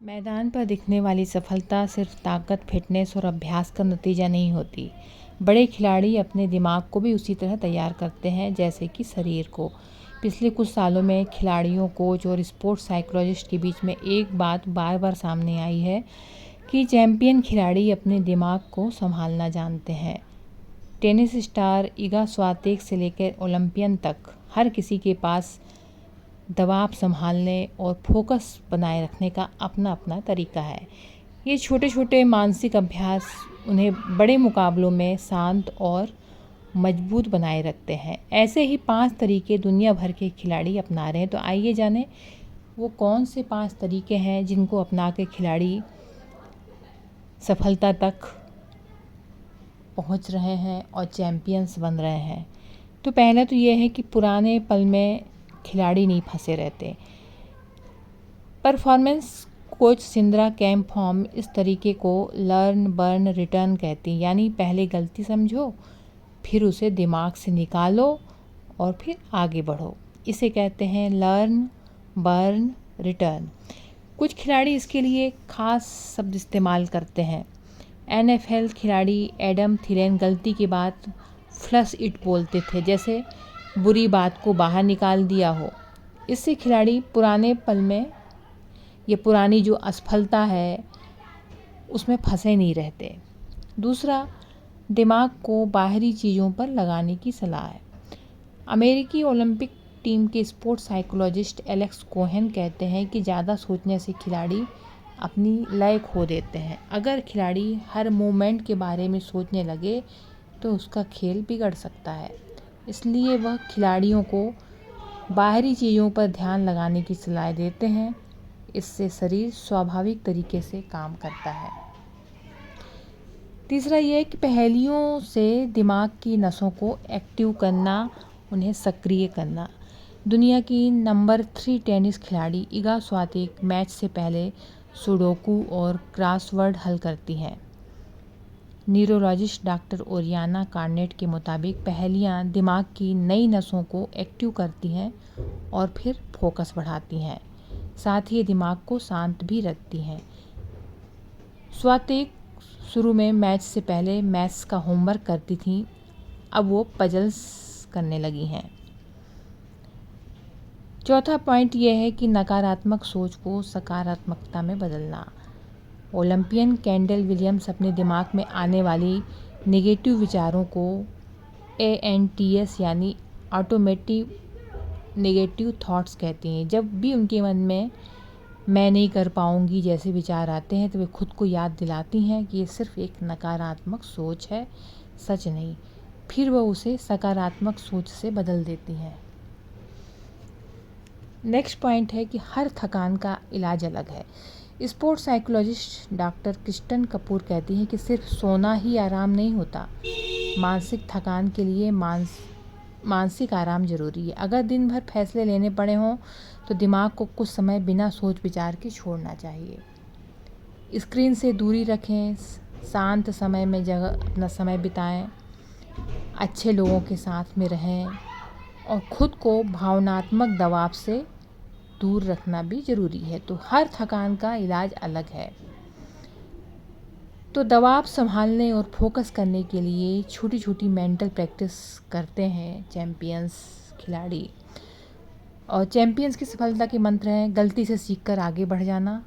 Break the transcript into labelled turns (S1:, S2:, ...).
S1: मैदान पर दिखने वाली सफलता सिर्फ ताकत, फिटनेस और अभ्यास का नतीजा नहीं होती। बड़े खिलाड़ी अपने दिमाग को भी उसी तरह तैयार करते हैं जैसे कि शरीर को। पिछले कुछ सालों में खिलाड़ियों, कोच और स्पोर्ट्स साइकोलॉजिस्ट के बीच में एक बात बार बार सामने आई है कि चैंपियन खिलाड़ी अपने दिमाग को संभालना जानते हैं। टेनिस स्टार इगा स्वातेक से लेकर ओलंपियन तक हर किसी के पास दबाव संभालने और फोकस बनाए रखने का अपना अपना तरीका है। ये छोटे छोटे मानसिक अभ्यास उन्हें बड़े मुकाबलों में शांत और मजबूत बनाए रखते हैं। ऐसे ही 5 तरीके दुनिया भर के खिलाड़ी अपना रहे हैं। तो आइए जानें वो कौन से 5 तरीके हैं जिनको अपना के खिलाड़ी सफलता तक पहुंच रहे हैं और चैंपियंस बन रहे हैं। तो पहला तो ये है कि पुराने पल में खिलाड़ी नहीं फंसे रहते। परफॉर्मेंस कोच सिंद्रा कैम्पहॉम इस तरीके को लर्न, बर्न, रिटर्न कहती हैं। यानी पहले गलती समझो, फिर उसे दिमाग से निकालो और फिर आगे बढ़ो। इसे कहते हैं लर्न, बर्न, रिटर्न। कुछ खिलाड़ी इसके लिए खास शब्द इस्तेमाल करते हैं। NFL खिलाड़ी एडम थिलेन गलती के बाद फ्लश इट बोलते थे, जैसे बुरी बात को बाहर निकाल दिया हो। इससे खिलाड़ी पुराने पल में ये पुरानी जो असफलता है उसमें फंसे नहीं रहते। दूसरा, दिमाग को बाहरी चीज़ों पर लगाने की सलाह है। अमेरिकी ओलंपिक टीम के स्पोर्ट्स साइकोलॉजिस्ट एलेक्स कोहेन कहते हैं कि ज़्यादा सोचने से खिलाड़ी अपनी लय खो देते हैं। अगर खिलाड़ी हर मूवमेंट के बारे में सोचने लगे तो उसका खेल बिगड़ सकता है। इसलिए वह खिलाड़ियों को बाहरी चीज़ों पर ध्यान लगाने की सलाह देते हैं। इससे शरीर स्वाभाविक तरीके से काम करता है। तीसरा ये है कि पहेलियों से दिमाग की नसों को एक्टिव करना, उन्हें सक्रिय करना। दुनिया की नंबर 3 टेनिस खिलाड़ी इगा स्वातेक मैच से पहले सुडोकू और क्रॉसवर्ड हल करती हैं। न्यूरोलॉजिस्ट डॉक्टर ओरियाना कार्नेट के मुताबिक पहेलियाँ दिमाग की नई नसों को एक्टिव करती हैं और फिर फोकस बढ़ाती हैं। साथ ही दिमाग को शांत भी रखती हैं। स्वातेक शुरू में मैच से पहले मैथ्स का होमवर्क करती थीं, अब वो पजल्स करने लगी हैं। चौथा पॉइंट ये है कि नकारात्मक सोच को सकारात्मकता में बदलना। ओलंपियन कैंडल विलियम्स अपने दिमाग में आने वाली नेगेटिव विचारों को ANTS यानी ऑटोमेटिव नेगेटिव थॉट्स कहती हैं। जब भी उनके मन में मैं नहीं कर पाऊंगी जैसे विचार आते हैं तो वे खुद को याद दिलाती हैं कि ये सिर्फ एक नकारात्मक सोच है, सच नहीं। फिर वह उसे सकारात्मक सोच से बदल देती हैं। नेक्स्ट पॉइंट है कि हर थकान का इलाज अलग है। Sports psychologist doctor Kristen Kapoor कहती हैं कि सिर्फ सोना ही आराम नहीं होता, मानसिक थकान के लिए मानसिक आराम ज़रूरी है। अगर दिन भर फैसले लेने पड़े हों तो दिमाग को कुछ समय बिना सोच विचार के छोड़ना चाहिए। स्क्रीन से दूरी रखें, शांत समय में जगह अपना समय बिताएं, अच्छे लोगों के साथ में रहें और खुद को भावनात्मक दबाव से दूर रखना भी ज़रूरी है। तो हर थकान का इलाज अलग है। तो दबाव संभालने और फोकस करने के लिए छोटी छोटी मेंटल प्रैक्टिस करते हैं चैंपियंस खिलाड़ी। और चैंपियंस की सफलता के मंत्र हैं गलती से सीखकर आगे बढ़ जाना,